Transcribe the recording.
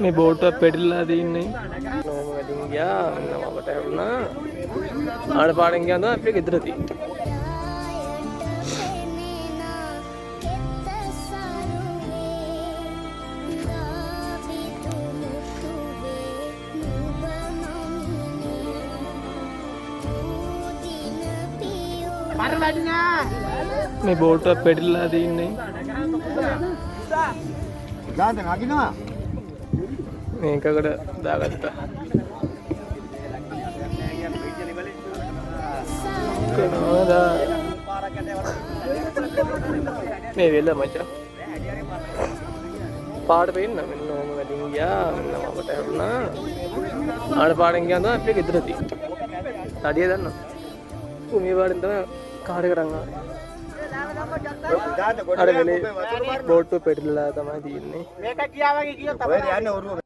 මේ බෝට්ටුවක් පෙරලිලා තින්නේ. නෝම වැඩින් ගියා. නමකට ඇරුණා. ආඩපාඩෙන් ගියා තමයි අපේ ගෙදර තියෙන්නේ. මේ බෝට්ටුවක් පෙරලිලා තින්නේ. ගාන්ද නගිනවා මේකකට දාගත්තා. කනෝදා මේ වෙල මචං පාඩ පෙන්න මෙන්න ඕම වැඩින් ගියා. මෙන්න මමකට ඇරුණා. ආඩපාඩෙන් ගියා තමයි අපේ ගෙදර තියෙන්නේ. තඩිය දන්නවා. මේ පාඩෙන් තමයි කාර් එක අරන් ආවේ. අර වෙලේ බෝට්ටුව පෙරලිලා තමයි තියෙන්නේ. මේක කියා වගේ කියොත් තමයි යන්නේ ඔරුව